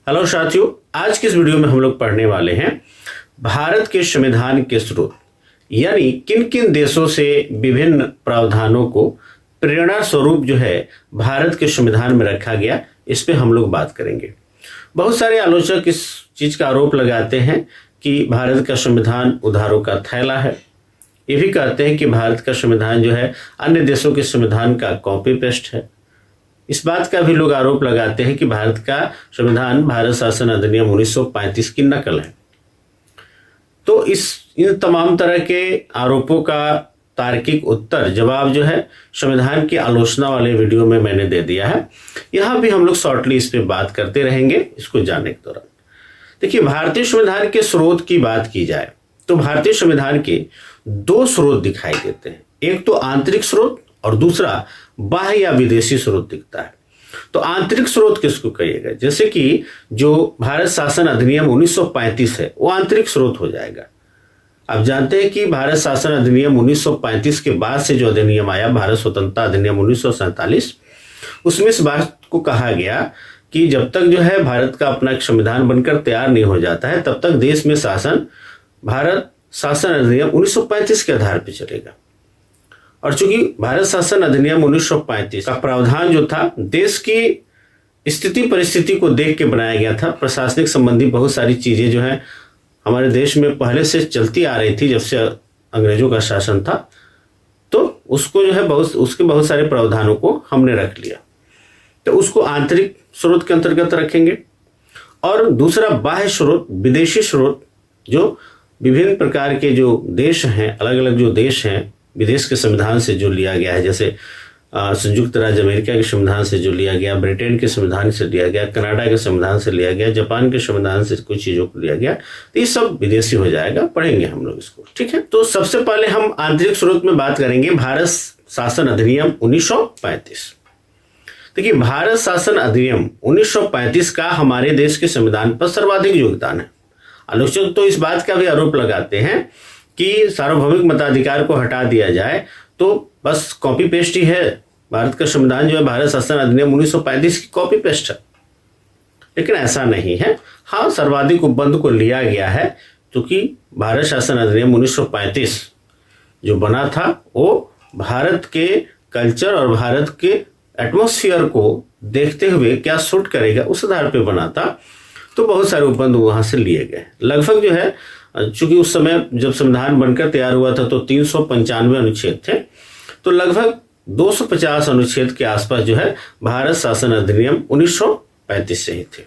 Hello साथियों, आज की इस वीडियो में हम लोग पढ़ने वाले हैं भारत के संविधान के स्रोत, यानी किन किन देशों से विभिन्न प्रावधानों को प्रेरणा स्वरूप जो है भारत के संविधान में रखा गया। इस पे हम लोग बात करेंगे। बहुत सारे आलोचक इस चीज का आरोप लगाते हैं कि भारत का संविधान उधारों का थैला है। ये भी कहते हैं कि भारत का संविधान जो है अन्य देशों के संविधान का कॉपी पेस्ट है। इस बात का भी लोग आरोप लगाते हैं कि भारत का संविधान भारत शासन अधिनियम 1935 की नकल है। तो इन तमाम तरह के आरोपों का तार्किक उत्तर जवाब जो है संविधान की आलोचना वाले वीडियो में मैंने दे दिया है। यहां भी हम लोग शॉर्टली इस पे बात करते रहेंगे इसको जानने के दौरान। देखिए, भारतीय संविधान के स्रोत की बात की जाए तो भारतीय संविधान के दो स्रोत दिखाई देते हैं। एक तो आंतरिक स्रोत और दूसरा बाह्य या विदेशी स्रोत दिखता है। तो आंतरिक स्रोत किसको कहिएगा? जैसे कि जो भारत शासन अधिनियम 1935 है वो आंतरिक स्रोत हो जाएगा। आप जानते हैं कि भारत शासन अधिनियम 1935 के बाद से जो अधिनियम आया, भारत स्वतंत्रता अधिनियम 1947, उसमें इस बात को कहा गया कि जब तक जो है भारत का अपना एक संविधान बनकर तैयार नहीं हो जाता है तब तक देश में शासन भारत शासन अधिनियम 1935 के आधार पर चलेगा। और चूंकि भारत शासन अधिनियम 1935 का प्रावधान जो था देश की स्थिति परिस्थिति को देख के बनाया गया था। प्रशासनिक संबंधी बहुत सारी चीजें जो है हमारे देश में पहले से चलती आ रही थी जब से अंग्रेजों का शासन था, तो उसको जो है उसके बहुत सारे प्रावधानों को हमने रख लिया। तो उसको आंतरिक स्रोत के अंतर्गत रखेंगे। और दूसरा बाह्य स्रोत, विदेशी स्रोत, जो विभिन्न प्रकार के जो देश हैं, अलग अलग जो देश हैं विदेश के संविधान से जो लिया गया है, जैसे संयुक्त राज्य अमेरिका के संविधान से जो लिया गया, ब्रिटेन के संविधान से लिया गया, कनाडा के संविधान से लिया गया, जापान के संविधान से कुछ चीजों को लिया गया, तो ये सब विदेशी हो जाएगा। पढ़ेंगे हम लोग इसको, ठीक है। तो सबसे पहले हम आंतरिक स्रोत में बात करेंगे भारत शासन अधिनियम 1935। देखिए, भारत शासन अधिनियम 1935 का हमारे देश के संविधान पर सर्वाधिक योगदान है। आलोचक तो इस बात का भी आरोप लगाते हैं कि सार्वभौमिक मताधिकार को हटा दिया जाए तो बस कॉपी पेस्ट ही है। भारत का संविधान जो है भारत शासन अधिनियम 1935 की कॉपी पेस्ट है, लेकिन ऐसा नहीं है। हाँ, सर्वाधिक उपबंध को लिया गया है क्योंकि भारत शासन अधिनियम 1935 जो बना था वो भारत के कल्चर और भारत के एटमॉस्फेयर को देखते हुए क्या सूट करेगा उस आधार पर बना था। तो बहुत सारे उपबंध वहां से लिए गए। लगभग जो है, चूंकि उस समय जब संविधान बनकर तैयार हुआ था तो 395 अनुच्छेद थे, तो लगभग 250 अनुच्छेद के आसपास जो है भारत शासन अधिनियम 1935 से ही थे।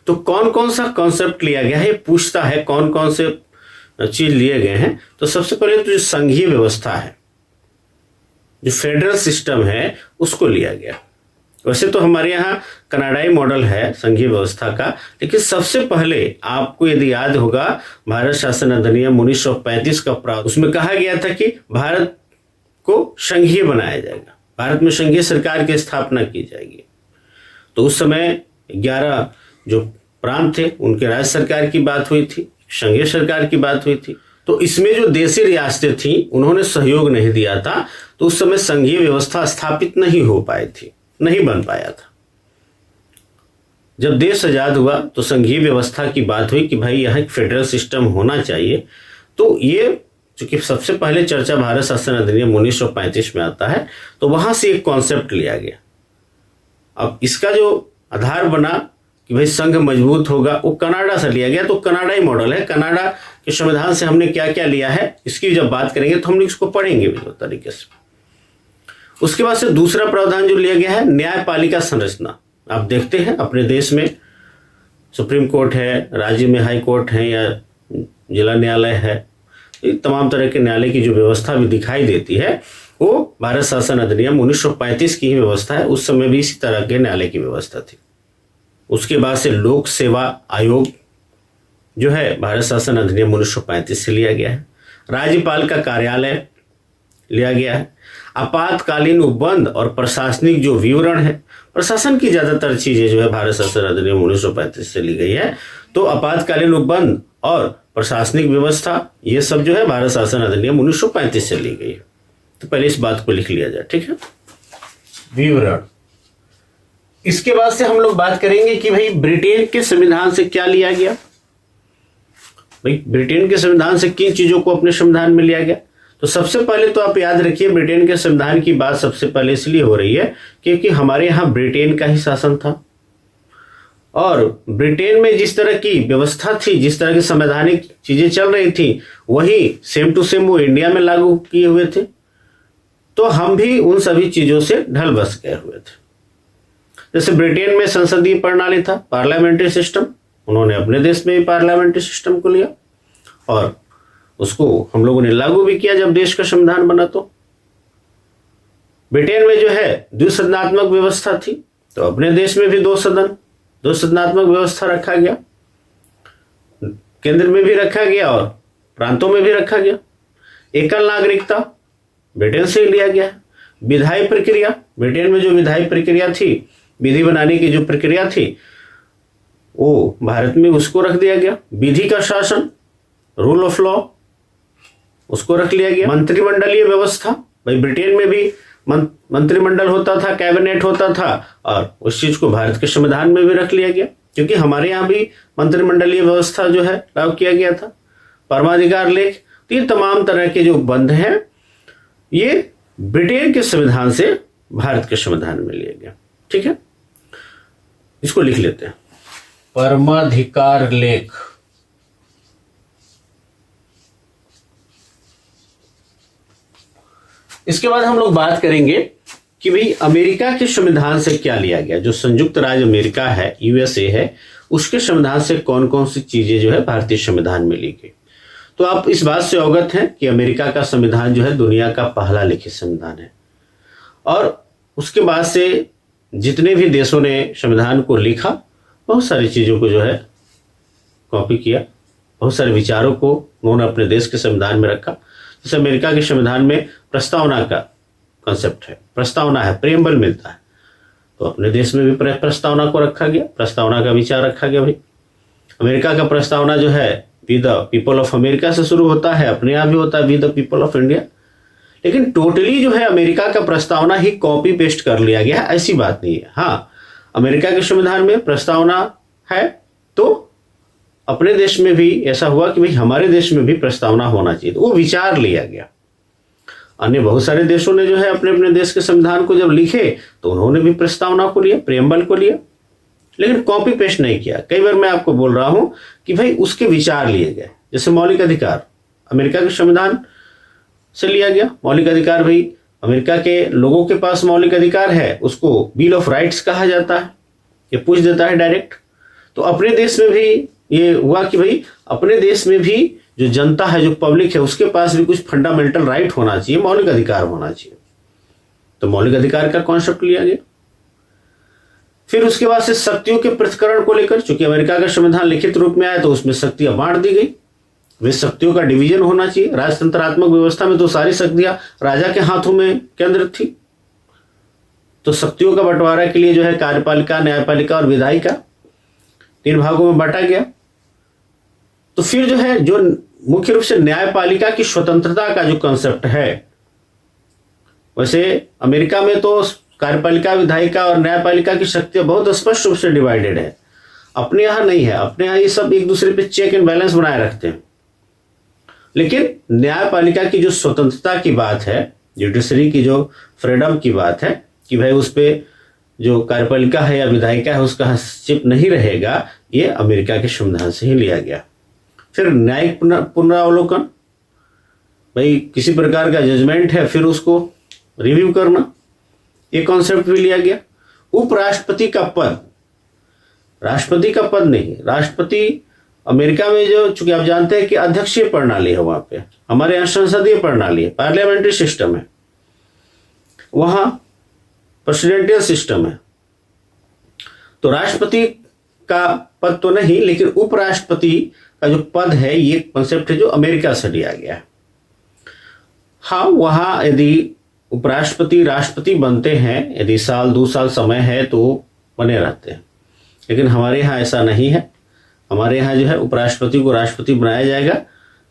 तो कौन कौन सा कॉन्सेप्ट लिया गया है, पूछता है कौन कौन से चीज लिए गए हैं। तो सबसे पहले तो जो संघीय व्यवस्था है, जो फेडरल सिस्टम है, उसको लिया गया। वैसे तो हमारे यहाँ कनाडाई मॉडल है संघीय व्यवस्था का, लेकिन सबसे पहले आपको यदि याद होगा भारत शासन अधिनियम 1935 का प्रावधान, उसमें कहा गया था कि भारत को संघीय बनाया जाएगा, भारत में संघीय सरकार की स्थापना की जाएगी। तो उस समय 11 जो प्रांत थे उनके राज्य सरकार की बात हुई थी, संघीय सरकार की बात हुई थी। तो इसमें जो देशी रियासतें थी उन्होंने सहयोग नहीं दिया था, तो उस समय संघीय व्यवस्था स्थापित नहीं हो पाई थी, नहीं बन पाया था। जब देश आजाद हुआ तो संघीय व्यवस्था की बात हुई कि भाई यह एक फेडरल सिस्टम होना चाहिए। तो ये चूंकि सबसे पहले चर्चा भारत शासन अधिनियम 1935 में आता है, तो वहां से एक कॉन्सेप्ट लिया गया। अब इसका जो आधार बना कि भाई संघ मजबूत होगा, वो कनाडा से लिया गया। तो कनाडाई मॉडल है। कनाडा के संविधान से हमने क्या क्या लिया है इसकी जब बात करेंगे तो हम इसको पढ़ेंगे भी तरीके से। उसके बाद से दूसरा प्रावधान जो लिया गया है न्यायपालिका संरचना। आप देखते हैं अपने देश में सुप्रीम कोर्ट है, राज्य में हाई कोर्ट है या जिला न्यायालय है, तमाम तरह के न्यायालय की जो व्यवस्था भी दिखाई देती है वो भारत शासन अधिनियम 1935 की ही व्यवस्था है। उस समय भी इसी तरह के न्यायालय की व्यवस्था थी। उसके बाद से लोक सेवा आयोग जो है भारत शासन अधिनियम 1935 से लिया गया है। राज्यपाल का कार्यालय लिया गया है। आपातकालीन उपबंध और प्रशासनिक जो विवरण है, प्रशासन की ज्यादातर चीजें जो है भारत शासन अधिनियम 1935 से ली गई है। तो आपातकालीन उपबंध और प्रशासनिक व्यवस्था ये सब जो है भारत शासन अधिनियम 1935 से ली गई है। तो पहले इस बात को लिख लिया जाए, ठीक है। विवरण इसके बाद से हम लोग बात करेंगे कि भाई ब्रिटेन के संविधान से क्या लिया गया। भाई ब्रिटेन के संविधान से किन चीजों को अपने संविधान में लिया गया। तो सबसे पहले तो आप याद रखिए, ब्रिटेन के संविधान की बात सबसे पहले इसलिए हो रही है क्योंकि हमारे यहां ब्रिटेन का ही शासन था और ब्रिटेन में जिस तरह की व्यवस्था थी, जिस तरह की संवैधानिक चीजें चल रही थी, वही सेम टू सेम वो इंडिया में लागू किए हुए थे। तो हम भी उन सभी चीजों से ढल बस गए हुए थे। जैसे ब्रिटेन में संसदीय प्रणाली था, पार्लियामेंट्री सिस्टम, उन्होंने अपने देश में भी पार्लियामेंट्री सिस्टम को लिया और उसको हम लोगों ने लागू भी किया जब देश का संविधान बना। तो ब्रिटेन में जो है द्विसदनात्मक व्यवस्था थी, तो अपने देश में भी दो सदनात्मक व्यवस्था रखा गया, केंद्र में भी रखा गया और प्रांतों में भी रखा गया। एकल नागरिकता ब्रिटेन से ही लिया गया। विधायी प्रक्रिया, ब्रिटेन में जो विधायी प्रक्रिया थी, विधि बनाने की जो प्रक्रिया थी, वो भारत में उसको रख दिया गया। विधि का शासन, रूल ऑफ लॉ, उसको रख लिया गया। मंत्रिमंडलीय व्यवस्था, भाई ब्रिटेन में भी मंत्रिमंडल होता था, कैबिनेट होता था और उस चीज को भारत के संविधान में भी रख लिया गया क्योंकि हमारे यहाँ भी मंत्रिमंडलीय व्यवस्था जो है लागू किया गया था। परमाधिकार लेख, तो ये तमाम तरह के जो बंध हैं ये ब्रिटेन के संविधान से भारत के संविधान में लिया गया। ठीक है, इसको लिख लेते हैं, परमाधिकार लेख। इसके बाद हम लोग बात करेंगे कि भाई अमेरिका के संविधान से क्या लिया गया। जो संयुक्त राज्य अमेरिका है, यूएसए है, उसके संविधान से कौन कौन सी चीजें जो है भारतीय संविधान में ली गई। तो आप इस बात से अवगत हैं कि अमेरिका का संविधान जो है दुनिया का पहला लिखित संविधान है और उसके बाद से जितने भी देशों ने संविधान को लिखा, बहुत सारी चीजों को जो है कॉपी किया, बहुत सारे विचारों को उन्होंने अपने देश के संविधान में रखा। जैसे अमेरिका के संविधान में प्रस्तावना का कॉन्सेप्ट है, प्रस्तावना है, प्रेम्बल मिलता है, तो अपने देश में भी प्रस्तावना को रखा गया, प्रस्तावना का विचार रखा गया। भाई अमेरिका का प्रस्तावना जो है we the people of America से शुरू होता है, अपने यहाँ भी होता है we the people of India, लेकिन टोटली जो है अमेरिका का प्रस्तावना ही कॉपी पेस्ट कर लिया गया है, ऐसी बात नहीं है। हाँ, अमेरिका के संविधान में प्रस्तावना है तो अपने देश में भी ऐसा हुआ कि भाई हमारे देश में भी प्रस्तावना होना चाहिए, तो वो विचार लिया गया। अन्य बहुत सारे देशों ने जो है अपने अपने देश के संविधान को जब लिखे तो उन्होंने भी प्रस्तावना को लिया, प्रेम्बल को लिया, लेकिन कॉपी पेस्ट नहीं किया। कई बार मैं आपको बोल रहा हूं कि भाई उसके विचार लिए गए। जैसे मौलिक अधिकार अमेरिका के संविधान से लिया गया। मौलिक अधिकार, भाई अमेरिका के लोगों के पास मौलिक अधिकार है, उसको बिल ऑफ राइट्स कहा जाता है, ये पूछ देता है डायरेक्ट। तो अपने देश में भी ये हुआ कि भाई अपने देश में भी जो जनता है, जो पब्लिक है, उसके पास भी कुछ फंडामेंटल राइट होना चाहिए, मौलिक अधिकार होना चाहिए। तो मौलिक अधिकार का कॉन्सेप्ट लिया गया। फिर उसके बाद से शक्तियों के पृथक्करण को लेकर, चूंकि अमेरिका का संविधान लिखित रूप में आया तो उसमें शक्तियां बांट दी गई, वे शक्तियों का डिवीजन होना चाहिए। राजतंत्रात्मक व्यवस्था में तो सारी शक्तियां राजा के हाथों में केंद्रित थी, तो शक्तियों का बंटवारा के लिए जो है कार्यपालिका, न्यायपालिका और विधायिका 3 भागों में बांटा गया। तो फिर जो है जो मुख्य रूप से न्यायपालिका की स्वतंत्रता का जो कंसेप्ट है, वैसे अमेरिका में तो कार्यपालिका, विधायिका और न्यायपालिका की शक्तियां बहुत स्पष्ट रूप से डिवाइडेड है। अपने यहां नहीं है, अपने यहां ये सब एक दूसरे पे चेक एंड बैलेंस बनाए रखते हैं। लेकिन न्यायपालिका की जो स्वतंत्रता की बात है, जुडिशरी की जो फ्रीडम की बात है कि भाई उस पर जो कार्यपालिका है या विधायिका है उसका हस्तक्षेप नहीं रहेगा, ये अमेरिका के संविधान से ही लिया गया। फिर न्यायिक पुनरावलोकन, भाई किसी प्रकार का जजमेंट है फिर उसको रिव्यू करना, ये कॉन्सेप्ट भी लिया गया। उपराष्ट्रपति का पद, राष्ट्रपति का पद नहीं, राष्ट्रपति अमेरिका में जो, चूंकि आप जानते हैं कि अध्यक्षीय प्रणाली है वहां पे, हमारे यहाँ संसदीय प्रणाली है, पार्लियामेंट्री सिस्टम है, वहां प्रेसिडेंटियल सिस्टम है। तो राष्ट्रपति का पद तो नहीं, लेकिन उपराष्ट्रपति का जो पद है ये कॉन्सेप्ट है जो अमेरिका से लिया गया है। हाँ, वहां यदि उपराष्ट्रपति राष्ट्रपति बनते हैं, यदि 1-2 साल समय है तो बने रहते हैं, लेकिन हमारे यहाँ ऐसा नहीं है। हमारे यहाँ जो है उपराष्ट्रपति को राष्ट्रपति बनाया जाएगा,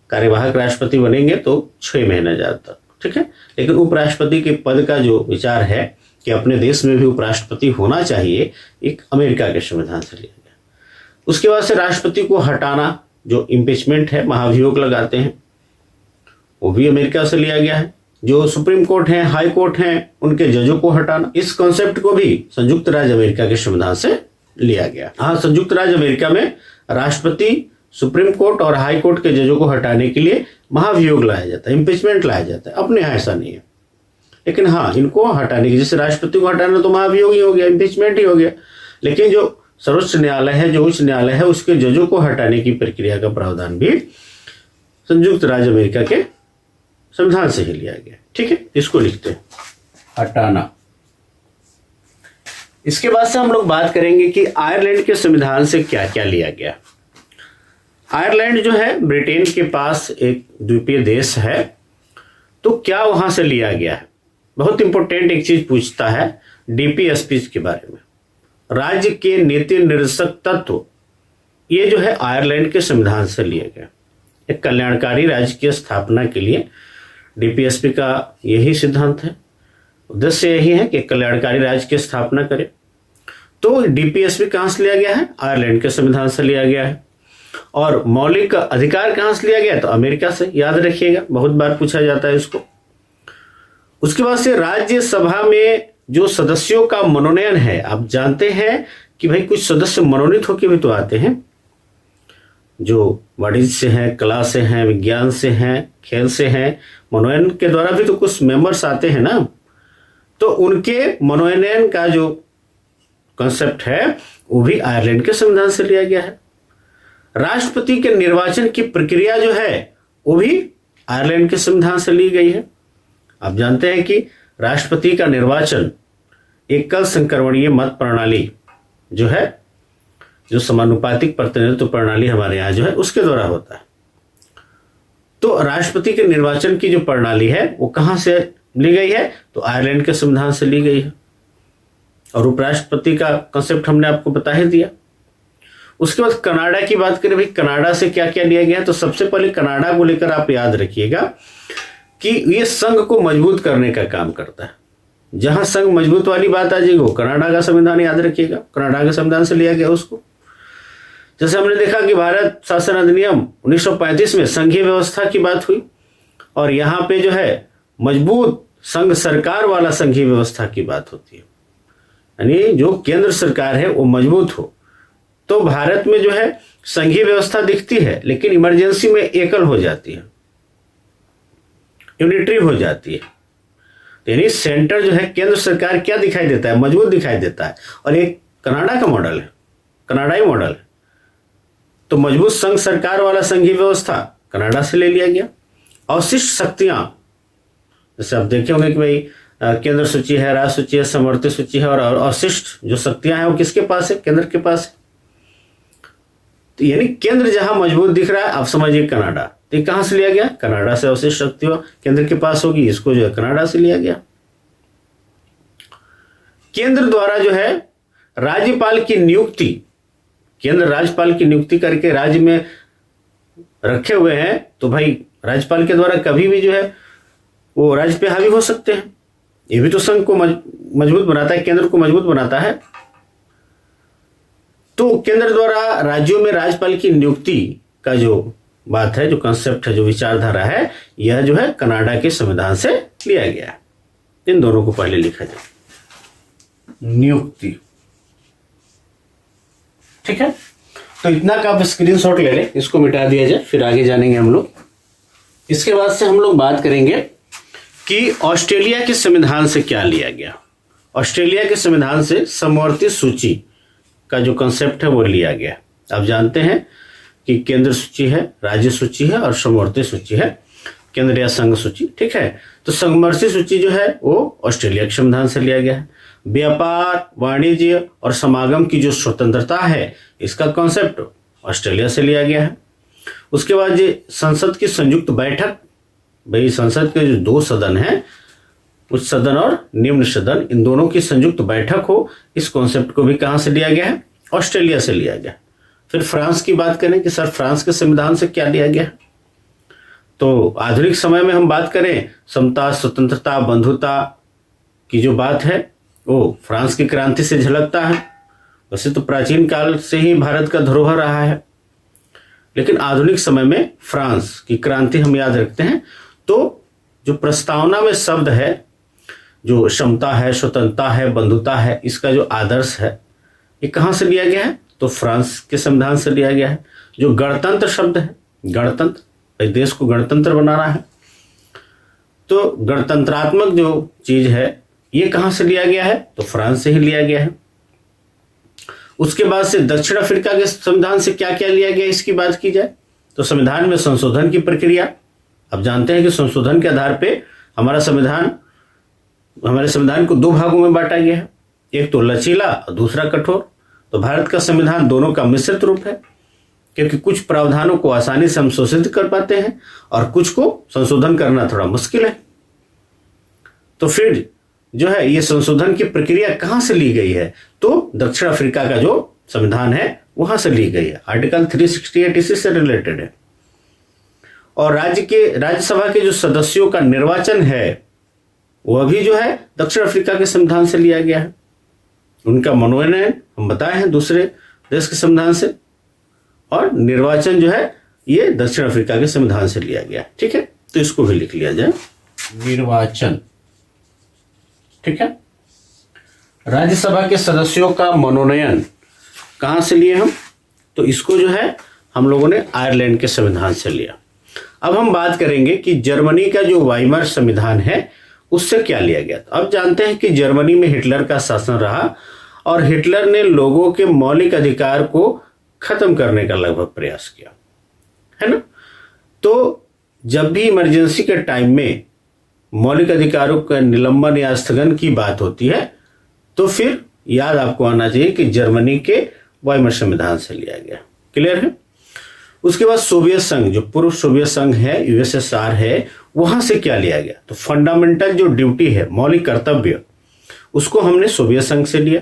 कार्यवाहक राष्ट्रपति बनेंगे तो 6 महीने तक, ठीक है। लेकिन उपराष्ट्रपति के पद का जो विचार है कि अपने देश में भी उपराष्ट्रपति होना चाहिए, एक अमेरिका के संविधान से लिया गया। उसके बाद से राष्ट्रपति को हटाना, जो इम्पीचमेंट है, महाभियोग लगाते हैं, वो भी अमेरिका से लिया गया है। जो सुप्रीम कोर्ट है, हाई कोर्ट है, उनके जजों को हटाना, इस कॉन्सेप्ट को भी संयुक्त राज्य अमेरिका के संविधान से लिया गया। हाँ, संयुक्त राज्य अमेरिका में राष्ट्रपति, सुप्रीम कोर्ट और हाई कोर्ट के जजों को हटाने के लिए महाभियोग लाया जाता है, इम्पीचमेंट लाया जाता है। अपने यहाँ ऐसा नहीं है, लेकिन हाँ, इनको हटाने की, जैसे राष्ट्रपति को हटाना तो महाभियोग ही हो गया, इम्पीचमेंट ही हो गया। लेकिन जो सर्वोच्च न्यायालय है, जो उच्च न्यायालय है, उसके जजों को हटाने की प्रक्रिया का प्रावधान भी संयुक्त राज्य अमेरिका के संविधान से ही लिया गया। ठीक है, इसको लिखते हैं, हटाना। इसके बाद से हम लोग बात करेंगे कि आयरलैंड के संविधान से क्या क्या लिया गया। आयरलैंड जो है ब्रिटेन के पास एक द्वीपीय देश है, तो क्या वहां से लिया गया है। बहुत इंपॉर्टेंट एक चीज पूछता है डीपीएसपी के बारे में, राज्य के नीति निर्देशक तत्व, ये जो है आयरलैंड के संविधान से लिया गया। एक कल्याणकारी राज्य की स्थापना के लिए डीपीएसपी का यही सिद्धांत है, उद्देश्य यही है कि कल्याणकारी राज्य की स्थापना करे। तो डीपीएसपी कहां से लिया गया है, आयरलैंड के संविधान से लिया गया है। और मौलिक अधिकार कहां से लिया गया है, तो अमेरिका से, याद रखिएगा, बहुत बार पूछा जाता है इसको। उसके बाद से राज्यसभा में जो सदस्यों का मनोनयन है, आप जानते हैं कि भाई कुछ सदस्य मनोनीत होकर भी तो आते हैं, जो वाणिज्य से हैं, कला से हैं, विज्ञान से हैं, खेल से हैं, मनोनयन के द्वारा भी तो कुछ मेंबर्स आते हैं ना। तो उनके मनोनयन का जो कॉन्सेप्ट है वो भी आयरलैंड के संविधान से लिया गया है। राष्ट्रपति के निर्वाचन की प्रक्रिया जो है वो भी आयरलैंड के संविधान से ली गई है। आप जानते हैं कि राष्ट्रपति का निर्वाचन एकल संक्रमणीय मत प्रणाली जो है, जो समानुपातिक प्रतिनिधित्व प्रणाली हमारे यहाँ जो है, उसके द्वारा होता है। तो राष्ट्रपति के निर्वाचन की जो प्रणाली है वो कहां से ली गई है, तो आयरलैंड के संविधान से ली गई है। और उपराष्ट्रपति का कंसेप्ट हमने आपको बता ही दिया। उसके बाद कनाडा की बात करें, भाई कनाडा से क्या क्या लिया गया है, तो सबसे पहले कनाडा को लेकर आप याद रखिएगा कि ये संघ को मजबूत करने का काम करता है। जहां संघ मजबूत वाली बात आ जाएगी वो कनाडा का संविधान याद रखिएगा, कनाडा के संविधान से लिया गया उसको। जैसे हमने देखा कि भारत शासन अधिनियम 1935 में संघीय व्यवस्था की बात हुई, और यहाँ पे जो है मजबूत संघ सरकार वाला संघीय व्यवस्था की बात होती है, यानी जो केंद्र सरकार है वो मजबूत हो। तो भारत में जो है संघीय व्यवस्था दिखती है, लेकिन इमरजेंसी में एकल हो जाती है, यूनिटरी हो जाती है। यानी सेंटर जो है, केंद्र सरकार क्या दिखाई देता है, मजबूत दिखाई देता है। और एक कनाडा का मॉडल है, कनाडाई मॉडल है। तो मजबूत संघ सरकार वाला संघीय व्यवस्था कनाडा से ले लिया गया। अवशिष्ट शक्तियां, जैसे आप देखे होंगे कि भाई केंद्र सूची है, राज्य सूची है, समवर्ती सूची है, और अवशिष्ट जो शक्तियां हैं वो किसके पास है, केंद्र के पास है। तो यानी केंद्र जहां मजबूत दिख रहा है, आप समझिए कनाडा। तो ये कहां से लिया गया, कनाडा से। अवशिष्ट शक्तियां केंद्र के पास होगी, इसको जो है कनाडा से लिया गया। केंद्र द्वारा जो है राज्यपाल की नियुक्ति, केंद्र राज्यपाल की नियुक्ति करके राज्य में रखे हुए हैं, तो भाई राज्यपाल के द्वारा कभी भी जो है वो राज्य पे हावी हो सकते हैं। ये भी तो संघ को मजबूत बनाता है, केंद्र को मजबूत बनाता है। तो केंद्र द्वारा राज्यों में राज्यपाल की नियुक्ति का जो बात है, जो कंसेप्ट है, जो विचारधारा है, यह जो है कनाडा के संविधान से लिया गया है। इन दोनों को पहले लिखा जाए, नियुक्ति। ठीक है, तो इतना का आप स्क्रीनशॉट ले लें, इसको मिटा दिया जाए, फिर आगे जानेंगे हम लोग। इसके बाद से हम लोग बात करेंगे कि ऑस्ट्रेलिया के संविधान से क्या लिया गया। ऑस्ट्रेलिया के संविधान से समवर्ती सूची का जो कंसेप्ट है वो लिया गया। आप जानते हैं कि केंद्र सूची है, राज्य सूची है, और समवर्ती सूची है, केंद्र या संघ सूची। ठीक है, तो समवर्ती सूची जो है वो ऑस्ट्रेलिया के संविधान से लिया गया है। व्यापार, वाणिज्य और समागम की जो स्वतंत्रता है, इसका कॉन्सेप्ट ऑस्ट्रेलिया से लिया गया है। उसके बाद ये संसद की संयुक्त बैठक, भाई संसद के जो दो सदन हैं, उच्च सदन और निम्न सदन, इन दोनों की संयुक्त बैठक हो, इस कॉन्सेप्ट को भी कहां से लिया गया है, ऑस्ट्रेलिया से लिया गया। फिर फ्रांस की बात करें कि सर फ्रांस के संविधान से क्या लिया गया, तो आधुनिक समय में हम बात करें समता, स्वतंत्रता, बंधुता की जो बात है, वो फ्रांस की क्रांति से झलकता है। वैसे तो प्राचीन काल से ही भारत का धरोहर रहा है, लेकिन आधुनिक समय में फ्रांस की क्रांति हम याद रखते हैं। तो जो प्रस्तावना में शब्द है, जो समता है, स्वतंत्रता है, बंधुता है, इसका जो आदर्श है, ये कहाँ से लिया गया है? तो फ्रांस के संविधान से लिया गया है। जो गणतंत्र शब्द है, गणतंत्र, देश को गणतंत्र बनाना है, तो गणतंत्रात्मक जो चीज है ये कहाँ से लिया गया है? तो फ्रांस से ही लिया गया है। उसके बाद से दक्षिण अफ्रीका के संविधान से क्या क्या लिया गया, इसकी बात की जाए तो संविधान में संशोधन की प्रक्रिया, अब जानते हैं कि संशोधन के आधार पे हमारे संविधान को दो भागों में बांटा गया है, एक तो लचीला और दूसरा कठोर। तो भारत का संविधान दोनों का मिश्रित रूप है, क्योंकि कुछ प्रावधानों को आसानी से हम शोषित कर पाते हैं और कुछ को संशोधन करना थोड़ा मुश्किल है। तो फिर जो है ये संशोधन की प्रक्रिया कहां से ली गई है? तो दक्षिण अफ्रीका का जो संविधान है वहां से ली गई है। आर्टिकल 368 इसी से रिलेटेड है। और राज्यसभा के जो सदस्यों का निर्वाचन है वह भी जो है दक्षिण अफ्रीका के संविधान से लिया गया है। उनका मनोनयन हम बताए हैं दूसरे देश के संविधान से, और निर्वाचन जो है ये दक्षिण अफ्रीका के संविधान से लिया गया है। ठीक है, तो इसको भी लिख लिया जाए, निर्वाचन। ठीक है, राज्यसभा के सदस्यों का मनोनयन कहां से लिए हम? तो इसको जो है हम लोगों ने आयरलैंड के संविधान से लिया। अब हम बात करेंगे कि जर्मनी का जो वाइमर संविधान है उससे क्या लिया गया। तो अब जानते हैं कि जर्मनी में हिटलर का शासन रहा और हिटलर ने लोगों के मौलिक अधिकार को खत्म करने का लगभग प्रयास किया, है ना। तो जब भी इमरजेंसी के टाइम में मौलिक अधिकारों का निलंबन या स्थगन की बात होती है तो फिर याद आपको आना चाहिए कि जर्मनी के वाइमर संविधान से लिया गया। क्लियर है। उसके बाद सोवियत संघ, जो पूर्व सोवियत संघ है, यूएसएसआर है, वहां से क्या लिया गया? तो फंडामेंटल जो ड्यूटी है, मौलिक कर्तव्य, उसको हमने सोवियत संघ से लिया।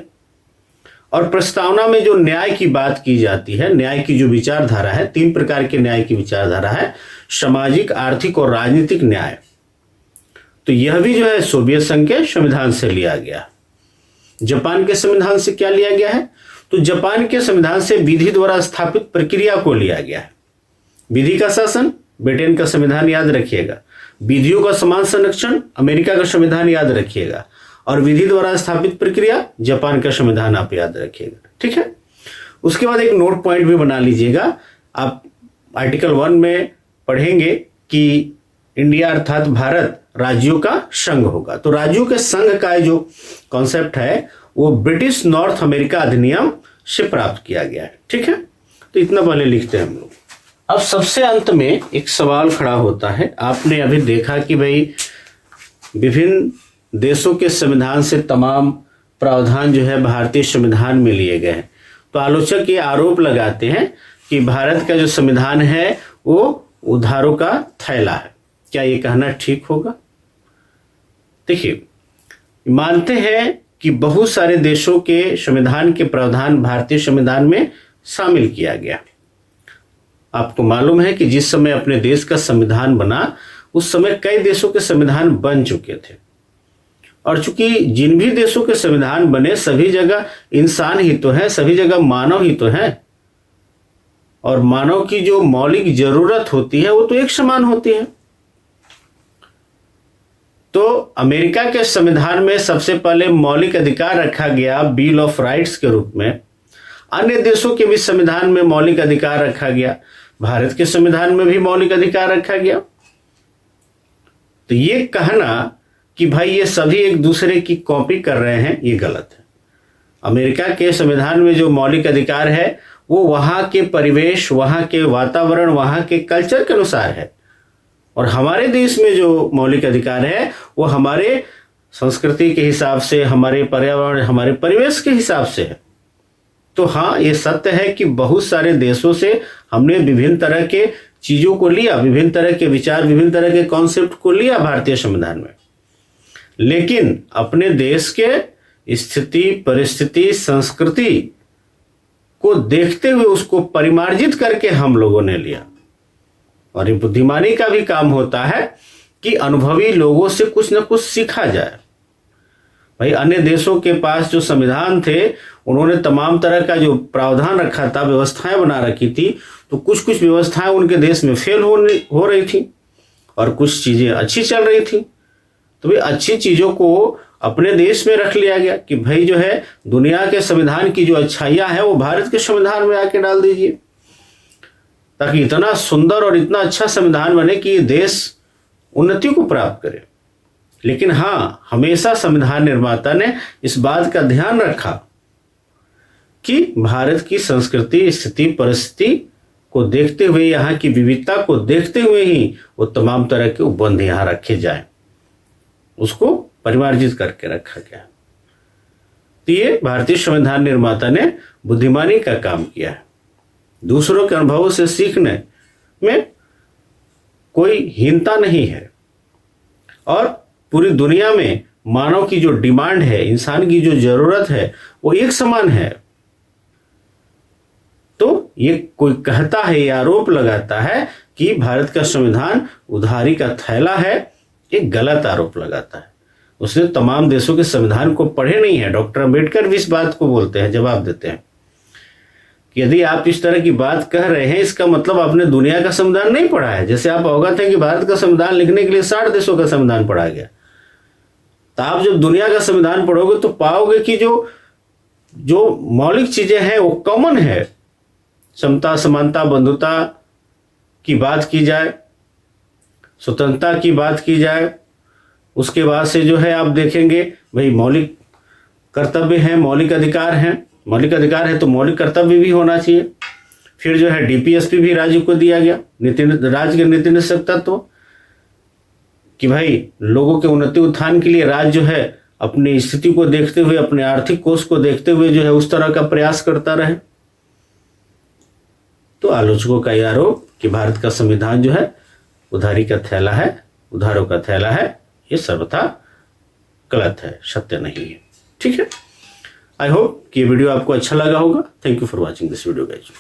और प्रस्तावना में जो न्याय की बात की जाती है, न्याय की जो विचारधारा है, 3 प्रकार के न्याय की विचारधारा है, सामाजिक, आर्थिक और राजनीतिक न्याय। तो यह भी जो है सोवियत संघ के संविधान से लिया गया। जापान के संविधान से क्या लिया गया है? तो जापान के संविधान से विधि द्वारा स्थापित प्रक्रिया को लिया गया है। विधि का शासन, ब्रिटेन का संविधान याद रखिएगा। विधियों का समान संरक्षण, अमेरिका का संविधान याद रखिएगा। और विधि द्वारा स्थापित प्रक्रिया, जापान का संविधान आप याद रखिएगा। ठीक है। उसके बाद एक नोट पॉइंट भी बना लीजिएगा। आप आर्टिकल 1 में पढ़ेंगे कि इंडिया अर्थात भारत राज्यों का संघ होगा। तो राज्यों के संघ का जो कॉन्सेप्ट है वो ब्रिटिश नॉर्थ अमेरिका अधिनियम से प्राप्त किया गया है। ठीक है, तो इतना पहले लिखते हैं हम लोग। अब सबसे अंत में एक सवाल खड़ा होता है। आपने अभी देखा कि भाई विभिन्न देशों के संविधान से तमाम प्रावधान जो है भारतीय संविधान में लिए गए हैं। तो आलोचक ये आरोप लगाते हैं कि भारत का जो संविधान है वो उधारों का थैला है। क्या ये कहना ठीक होगा? देखिए, मानते हैं कि बहुत सारे देशों के संविधान के प्रावधान भारतीय संविधान में शामिल किया गया। आपको मालूम है कि जिस समय अपने देश का संविधान बना उस समय कई देशों के संविधान बन चुके थे। और चूंकि जिन भी देशों के संविधान बने सभी जगह इंसान ही तो है, सभी जगह मानव ही तो है, और मानव की जो मौलिक जरूरत होती है वो तो एक समान होती है। तो अमेरिका के संविधान में सबसे पहले मौलिक अधिकार रखा गया बिल ऑफ राइट्स के रूप में। अन्य देशों के भी संविधान में मौलिक अधिकार रखा गया, भारत के संविधान में भी मौलिक अधिकार रखा गया। तो ये कहना कि भाई ये सभी एक दूसरे की कॉपी कर रहे हैं, ये गलत है। अमेरिका के संविधान में जो मौलिक अधिकार है वो वहां के परिवेश, वहां के वातावरण, वहां के कल्चर के अनुसार है। और हमारे देश में जो मौलिक अधिकार है वो हमारे संस्कृति के हिसाब से, हमारे पर्यावरण, हमारे परिवेश के हिसाब से है। तो हाँ, ये सत्य है कि बहुत सारे देशों से हमने विभिन्न तरह के चीजों को लिया, विभिन्न तरह के विचार, विभिन्न तरह के कॉन्सेप्ट को लिया भारतीय संविधान में। लेकिन अपने देश के स्थिति, परिस्थिति, संस्कृति को देखते हुए उसको परिमार्जित करके हम लोगों ने लिया। और ये बुद्धिमानी का भी काम होता है कि अनुभवी लोगों से कुछ न कुछ सीखा जाए। भाई अन्य देशों के पास जो संविधान थे उन्होंने तमाम तरह का जो प्रावधान रखा था, व्यवस्थाएं बना रखी थी, तो कुछ कुछ व्यवस्थाएं उनके देश में फेल हो रही थी और कुछ चीजें अच्छी चल रही थी। तो भाई अच्छी चीजों को अपने देश में रख लिया गया कि भाई जो है दुनिया के संविधान की जो अच्छाइयां हैं वो भारत के संविधान में आके डाल दीजिए, ताकि इतना सुंदर और इतना अच्छा संविधान बने कि ये देश उन्नति को प्राप्त करे। लेकिन हाँ, हमेशा संविधान निर्माता ने इस बात का ध्यान रखा कि भारत की संस्कृति, स्थिति, परिस्थिति को देखते हुए, यहाँ की विविधता को देखते हुए ही वो तमाम तरह के उपबंध यहाँ रखे जाए, उसको परिमार्जित करके रखा गया। तो ये भारतीय संविधान निर्माता ने बुद्धिमानी का काम किया है। दूसरों के अनुभवों से सीखने में कोई हीनता नहीं है और पूरी दुनिया में मानव की जो डिमांड है, इंसान की जो जरूरत है, वो एक समान है। तो ये कोई कहता है या आरोप लगाता है कि भारत का संविधान उधारी का थैला है, एक गलत आरोप लगाता है। उसने तमाम देशों के संविधान को पढ़े नहीं है। डॉक्टर अंबेडकर भी इस बात को बोलते हैं, जवाब देते हैं कि यदि आप इस तरह की बात कह रहे हैं, इसका मतलब आपने दुनिया का संविधान नहीं पढ़ा है। जैसे आप अवगत हैं कि भारत का संविधान लिखने के लिए 60 देशों का संविधान पढ़ा गया, तो आप जब दुनिया का संविधान पढ़ोगे तो पाओगे कि जो मौलिक चीजें हैं वो कॉमन है। समता, समानता, बंधुता की बात की जाए, स्वतंत्रता की बात की जाए, उसके बाद से जो है आप देखेंगे भाई मौलिक कर्तव्य हैं, मौलिक अधिकार हैं। मौलिक अधिकार है तो मौलिक कर्तव्य भी होना चाहिए। फिर जो है डीपीएसपी भी राज्य को दिया गया, राज्य के नीति निश्चय तत्व, कि भाई लोगों के उन्नति उत्थान के लिए राज्य जो है अपनी स्थिति को देखते हुए, अपने आर्थिक कोष को देखते हुए जो है उस तरह का प्रयास करता रहे। तो आलोचकों का यह आरोप कि भारत का संविधान जो है उधारी का थैला है, उधारों का थैला है, ये सर्वथा गलत है, सत्य नहीं है। ठीक है, आई होप कि ये वीडियो आपको अच्छा लगा होगा। Thank you for watching this video guys.